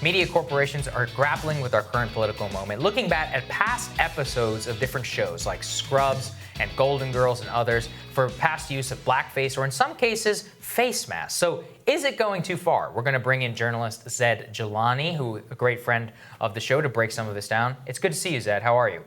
media corporations are grappling with our current political moment, looking back at past episodes of different shows like Scrubs and Golden Girls and others for past use of blackface or in some cases face masks. So is it going too far? We're going to bring in journalist Zaid Jilani, who a great friend of the show, to break some of this down. It's good to see you, Zaid. How are you?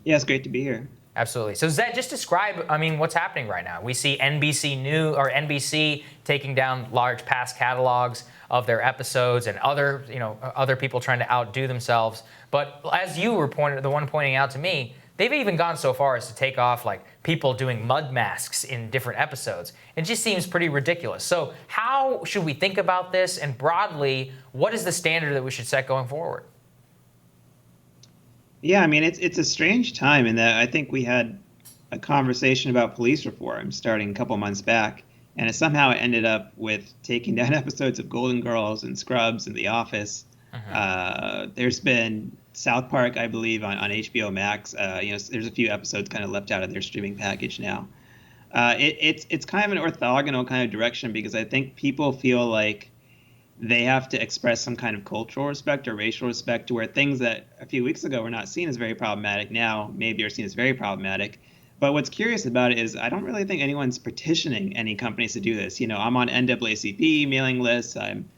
Yeah, it's great to be here. Absolutely. So Zaid, just describe, what's happening right now. We see NBC taking down large past catalogs of their episodes and other people trying to outdo themselves. But as you were the one pointing out to me, they've even gone so far as to take off like people doing mud masks in different episodes. It just seems pretty ridiculous. So how should we think about this? And broadly, what is the standard that we should set going forward? Yeah, it's a strange time in that I think we had a conversation about police reform starting a couple months back, and it somehow ended up with taking down episodes of Golden Girls and Scrubs and The Office. There's been South Park, I believe, on HBO Max. There's a few episodes kind of left out of their streaming package now. It's kind of an orthogonal kind of direction because I think people feel like they have to express some kind of cultural respect or racial respect to where things that a few weeks ago were not seen as very problematic now maybe are seen as very problematic. But what's curious about it is I don't really think anyone's petitioning any companies to do this. I'm on NAACP mailing lists. I'm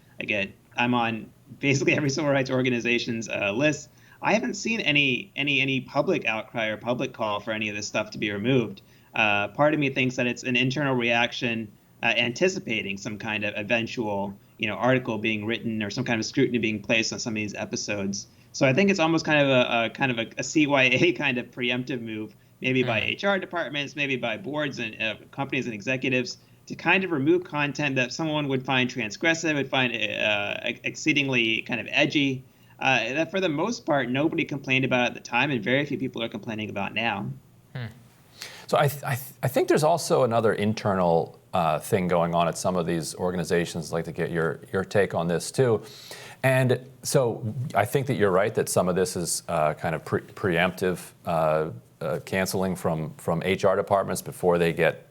on basically every civil rights organization's list. I haven't seen any public outcry or public call for any of this stuff to be removed. Part of me thinks that it's an internal reaction anticipating some kind of eventual article being written or some kind of scrutiny being placed on some of these episodes. So I think it's almost kind of a CYA kind of preemptive move, maybe by HR departments, maybe by boards and companies and executives, to kind of remove content that someone would find transgressive, would find exceedingly kind of edgy. That for the most part, nobody complained about at the time, and very few people are complaining about now. So I think there's also another internal thing going on at some of these organizations. I'd like to get your take on this too. And so I think that you're right that some of this is kind of preemptive canceling from HR departments before they get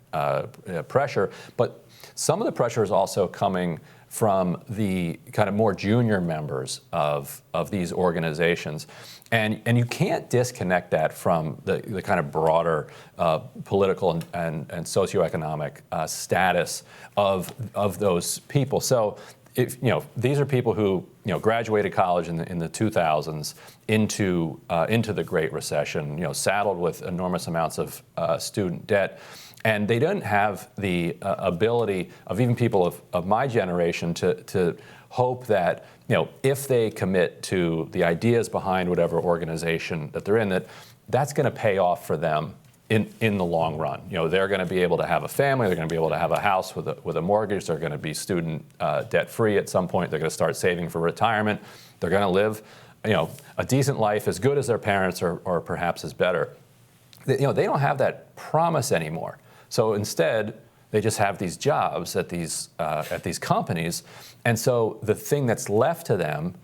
pressure. But some of the pressure is also coming from the kind of more junior members of these organizations. And you can't disconnect that from the kind of broader political and socioeconomic status of those people. So if these are people who graduated college in the 2000s into the Great Recession, saddled with enormous amounts of student debt. And they didn't have the ability of even people of my generation to hope that, if they commit to the ideas behind whatever organization that they're in, that's going to pay off for them in the long run. They're going to be able to have a family, they're going to be able to have a house with a mortgage, they're going to be student debt free at some point, they're going to start saving for retirement, they're going to live, a decent life as good as their parents or perhaps as better. They don't have that promise anymore. So instead, they just have these jobs at these companies, and so the thing that's left to them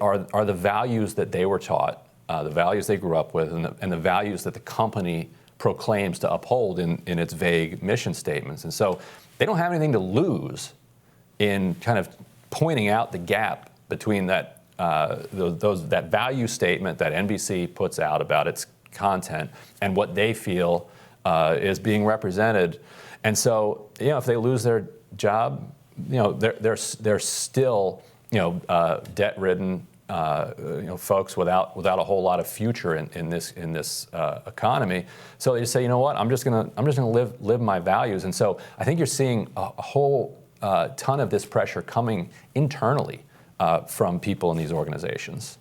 are the values that they were taught, the values they grew up with, and the values that the company proclaims to uphold in its vague mission statements. And so they don't have anything to lose in kind of pointing out the gap between that that value statement that NBC puts out about its content and what they feel is being represented. And so, if they lose their job, they're still, debt-ridden, folks without a whole lot of future in this economy. So they just say, what, I'm just gonna live my values. And so I think you're seeing a whole ton of this pressure coming internally from people in these organizations.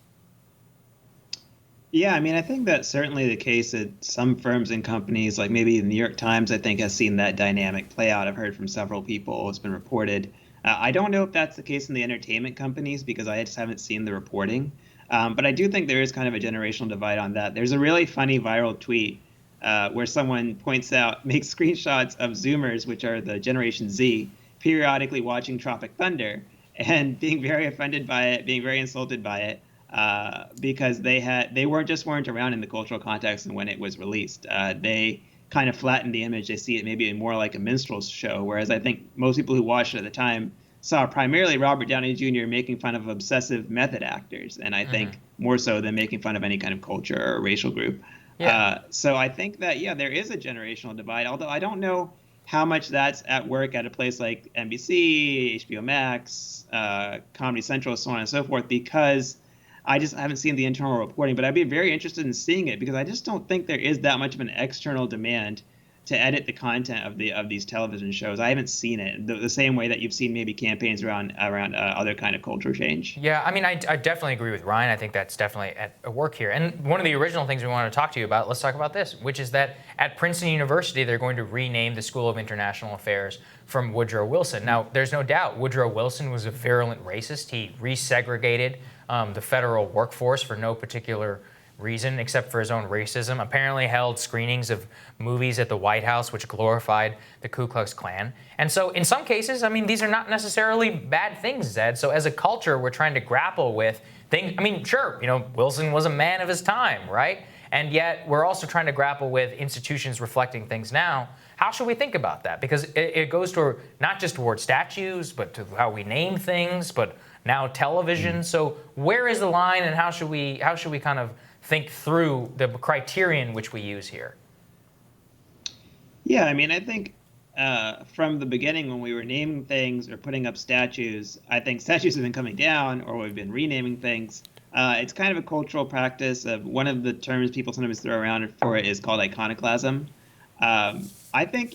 Yeah, I think that's certainly the case at some firms and companies, like maybe the New York Times, I think, has seen that dynamic play out. I've heard from several people, it's been reported. I don't know if that's the case in the entertainment companies because I just haven't seen the reporting. But I do think there is kind of a generational divide on that. There's a really funny viral tweet where someone makes screenshots of Zoomers, which are the Generation Z, periodically watching Tropic Thunder and being very offended by it, being very insulted by it. Because they weren't around in the cultural context and when it was released. They kind of flattened the image. They see it maybe more like a minstrel show, whereas I think most people who watched it at the time saw primarily Robert Downey Jr. making fun of obsessive method actors, and I think more so than making fun of any kind of culture or racial group. Yeah. So I think that, yeah, there is a generational divide, although I don't know how much that's at work at a place like NBC, HBO Max, Comedy Central, so on and so forth, because I just haven't seen the internal reporting. But I'd be very interested in seeing it, because I just don't think there is that much of an external demand to edit the content of these television shows. I haven't seen it the same way that you've seen maybe campaigns around other kind of culture change. Yeah, I mean, I definitely agree with Ryan. I think that's definitely at work here. And one of the original things we wanted to talk to you about, let's talk about this, which is that at Princeton University, they're going to rename the School of International Affairs from Woodrow Wilson. Now, there's no doubt Woodrow Wilson was a virulent racist. He resegregated the federal workforce for no particular reason except for his own racism. Apparently held screenings of movies at the White House which glorified the Ku Klux Klan. And so in some cases, I mean, these are not necessarily bad things, Zed. So as a culture, we're trying to grapple with things. I mean, sure, Wilson was a man of his time, right? And yet we're also trying to grapple with institutions reflecting things now. How should we think about that? Because it goes to not just toward statues, but to how we name things, but now television. So where is the line, and how should we kind of think through the criterion which we use here? Yeah, I mean, I think from the beginning, when we were naming things or putting up statues, I think statues have been coming down, or we've been renaming things. It's kind of a cultural practice. One of the terms people sometimes throw around for it is called iconoclasm. I think,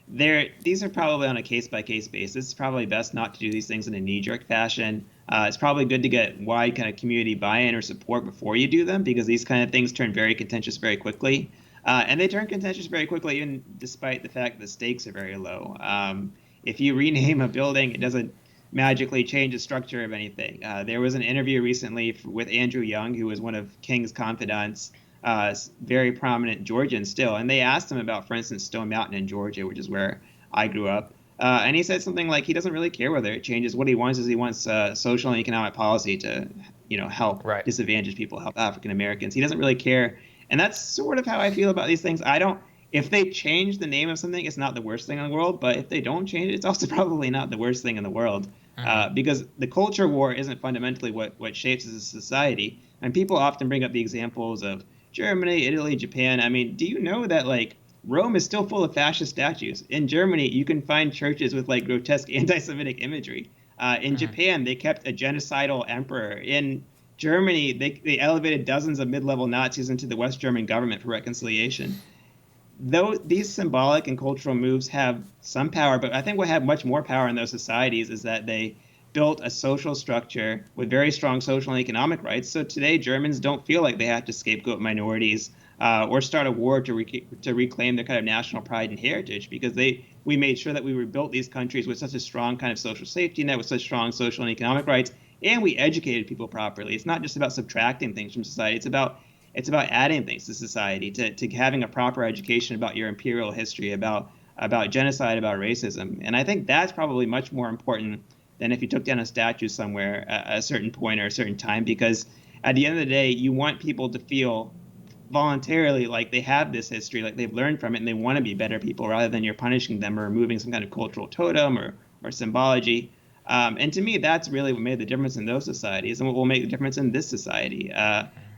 these are probably on a case-by-case basis. It's probably best not to do these things in a knee-jerk fashion. It's probably good to get wide kind of community buy-in or support before you do them, because these kind of things turn very contentious very quickly. And they turn contentious very quickly, even despite the fact the stakes are very low. If you rename a building, it doesn't magically change the structure of anything. There was an interview recently with Andrew Young, who was one of King's confidants, very prominent Georgian still. And they asked him about, for instance, Stone Mountain in Georgia, which is where I grew up. And he said something like he doesn't really care whether it changes. What he wants is he wants social and economic policy to, help disadvantaged people, help African Americans. He doesn't really care. And that's sort of how I feel about these things. If they change the name of something, it's not the worst thing in the world. But if they don't change it, it's also probably not the worst thing in the world. Because the culture war isn't fundamentally what shapes a society. And people often bring up the examples of Germany, Italy, Japan. I mean, do you know that, Rome is still full of fascist statues? In Germany, you can find churches with grotesque anti-Semitic imagery. In Japan, they kept a genocidal emperor. In Germany, they elevated dozens of mid-level Nazis into the West German government for reconciliation. Though these symbolic and cultural moves have some power, but I think what had much more power in those societies is that they built a social structure with very strong social and economic rights. So today, Germans don't feel like they have to scapegoat minorities or start a war to reclaim their kind of national pride and heritage, because we made sure that we rebuilt these countries with such a strong kind of social safety net, with such strong social and economic rights, and we educated people properly. It's not just about subtracting things from society. It's about adding things to society, to having a proper education about your imperial history, about genocide, about racism. And I think that's probably much more important than if you took down a statue somewhere at a certain point or a certain time, because at the end of the day, you want people to feel voluntarily like they have this history, like they've learned from it, and they want to be better people, rather than you're punishing them or removing some kind of cultural totem or symbology. And to me, that's really what made the difference in those societies, and what will make the difference in this society.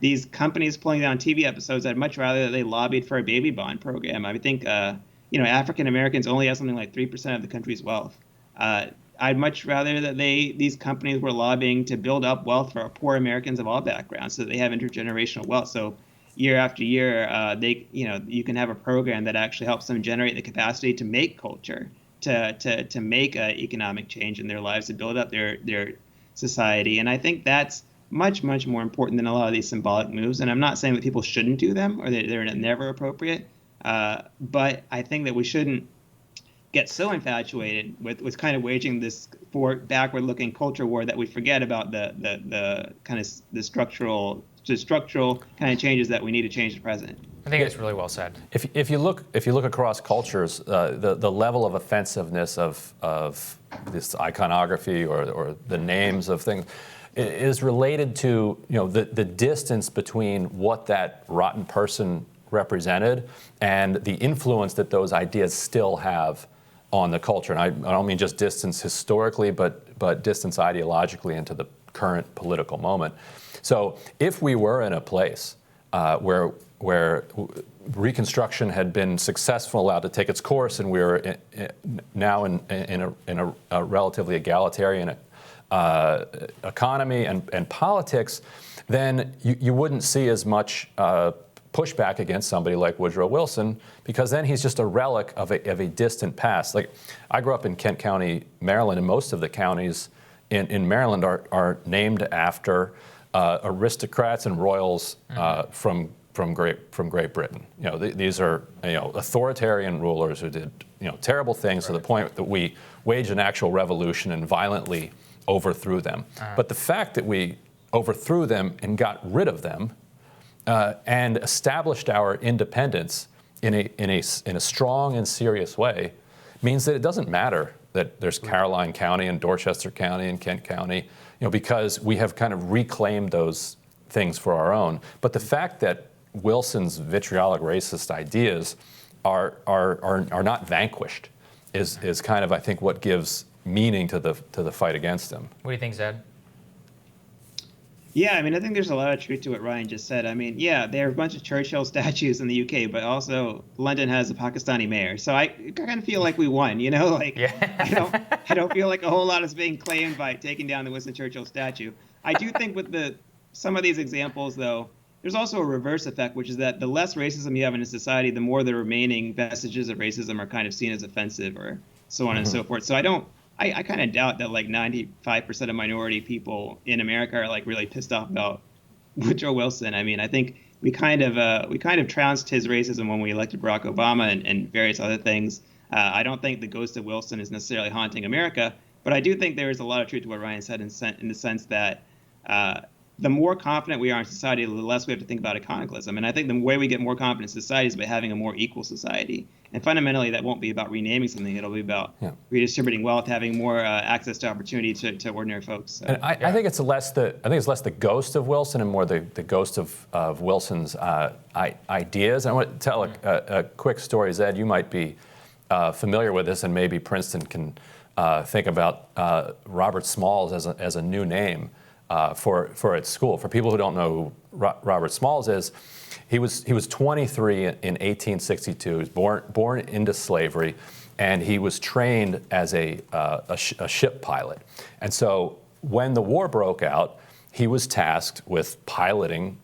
These companies pulling down TV episodes, I'd much rather that they lobbied for a baby bond program. I think, African Americans only have something like 3% of the country's wealth. I'd much rather that these companies were lobbying to build up wealth for poor Americans of all backgrounds, so that they have intergenerational wealth. So year after year, you can have a program that actually helps them generate the capacity to make culture, to make economic change in their lives, to build up their society. And I think that's much, much more important than a lot of these symbolic moves. And I'm not saying that people shouldn't do them or that they're never appropriate, but I think that we shouldn't get so infatuated with kind of waging this backward-looking culture war that we forget about the kind of the structural kind of changes that we need to change the present. I think it's really well said. If you look across cultures, the level of offensiveness of this iconography or the names of things is related to the distance between what that rotten person represented and the influence that those ideas still have on the culture. And I don't mean just distance historically, but distance ideologically into the current political moment. So if we were in a place where Reconstruction had been successful, allowed to take its course, and we were now in a relatively egalitarian economy and politics, then you wouldn't see as much pushback against somebody like Woodrow Wilson, because then he's just a relic of a distant past. Like, I grew up in Kent County, Maryland, and most of the counties in Maryland are named after aristocrats and royals from Great Britain. You know, these are authoritarian rulers who did terrible things to the point that we waged an actual revolution and violently overthrew them. But the fact that we overthrew them and got rid of them and established our independence in a strong and serious way means that it doesn't matter that there's Caroline County and Dorchester County and Kent County, because we have kind of reclaimed those things for our own. But the fact that Wilson's vitriolic racist ideas are not vanquished is kind of, I think, what gives meaning to the fight against him. What do you think, Zed? Yeah, I mean, I think there's a lot of truth to what Ryan just said. I mean, yeah, there are a bunch of Churchill statues in the UK, but also London has a Pakistani mayor. So I kind of feel like we won, Like, yeah. I don't feel like a whole lot is being claimed by taking down the Winston Churchill statue. I do think with some of these examples, though, there's also a reverse effect, which is that the less racism you have in a society, the more the remaining vestiges of racism are kind of seen as offensive or so on and so forth. So I kind of doubt that like 95% of minority people in America are like really pissed off about Woodrow Wilson. I mean, I think we kind of trounced his racism when we elected Barack Obama and various other things. I don't think the ghost of Wilson is necessarily haunting America, but I do think there is a lot of truth to what Ryan said in the sense that the more confident we are in society, the less we have to think about iconoclasm. And I think the way we get more confident in society is by having a more equal society. And fundamentally, that won't be about renaming something. It'll be about redistributing wealth, having more access to opportunity to ordinary folks. So, and I think it's less the ghost of Wilson and more the ghost of Wilson's ideas. And I want to tell a quick story, Zed. You might be familiar with this, and maybe Princeton can think about Robert Smalls as a new name for its school. For people who don't know who Robert Smalls is, he was 23 in 1862. He was born into slavery, and he was trained as a ship pilot. And so when the war broke out, he was tasked with piloting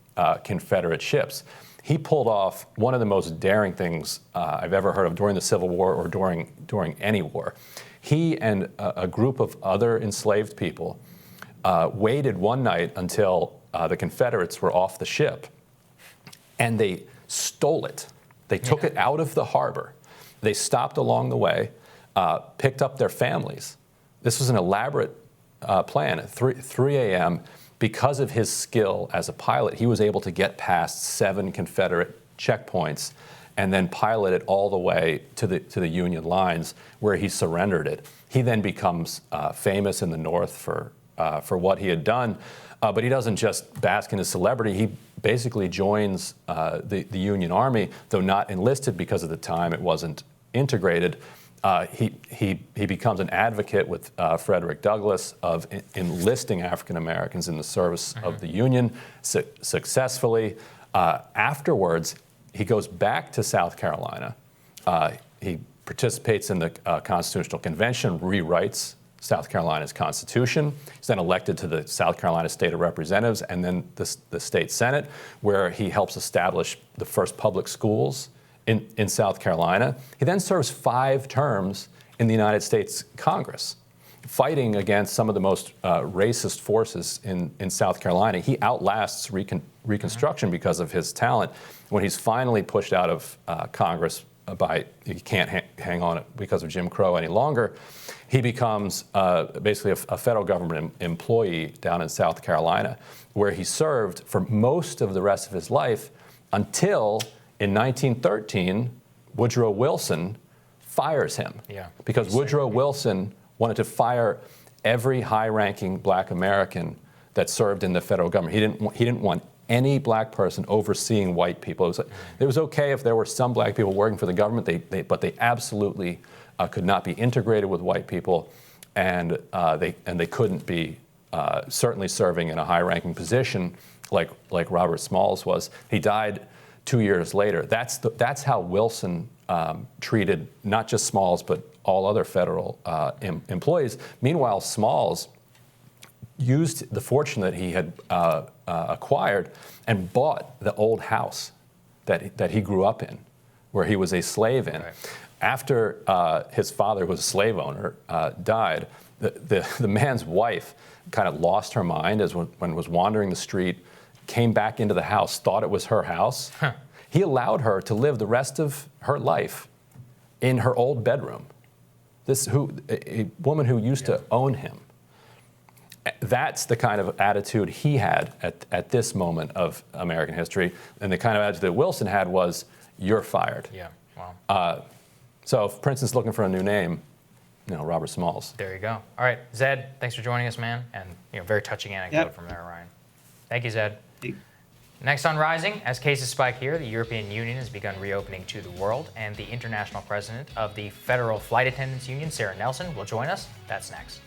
Confederate ships. He pulled off one of the most daring things I've ever heard of during the Civil War or during any war. He and a group of other enslaved people waited one night until the Confederates were off the ship, and they stole it. They took it out of the harbor. They stopped along the way, picked up their families. This was an elaborate plan. At 3 a.m., because of his skill as a pilot, he was able to get past 7 Confederate checkpoints and then pilot it all the way to the Union lines, where he surrendered it. He then becomes famous in the North for what he had done, but he doesn't just bask in his celebrity. He basically joins the Union Army, though not enlisted because at the time it wasn't integrated. He becomes an advocate with Frederick Douglass of enlisting African Americans in the service of the Union successfully. Afterwards, he goes back to South Carolina. He participates in the Constitutional Convention, rewrites South Carolina's Constitution. He's then elected to the South Carolina State of Representatives and then the State Senate, where he helps establish the first public schools in South Carolina. He then serves 5 terms in the United States Congress, fighting against some of the most racist forces in South Carolina. He outlasts Reconstruction because of his talent. When he's finally pushed out of Congress he can't hang on it because of Jim Crow any longer, he becomes basically a federal government employee down in South Carolina, where he served for most of the rest of his life until in 1913, Woodrow Wilson fires him. Because Woodrow Wilson wanted to fire every high-ranking black American that served in the federal government. He didn't want any black person overseeing white people. It was okay if there were some black people working for the government, but they absolutely could not be integrated with white people, and they couldn't be certainly serving in a high-ranking position like Robert Smalls was. He died 2 years later. That's how Wilson treated not just Smalls but all other federal employees. Meanwhile, Smalls used the fortune that he had acquired and bought the old house that he grew up in, where he was a slave in. Right. After his father, who was a slave owner, died, the man's wife kind of lost her mind when was wandering the street, came back into the house, thought it was her house. Huh. He allowed her to live the rest of her life in her old bedroom. A woman who used to own him. That's the kind of attitude he had at this moment of American history. And the kind of attitude that Wilson had was, you're fired. Yeah, wow. So if Princeton's looking for a new name, Robert Smalls. There you go. All right, Zaid, thanks for joining us, man. And very touching anecdote from there, Ryan. Thank you, Zaid. Next on Rising, as cases spike here, the European Union has begun reopening to the world, and the international president of the Federal Flight Attendants Union, Sarah Nelson, will join us. That's next.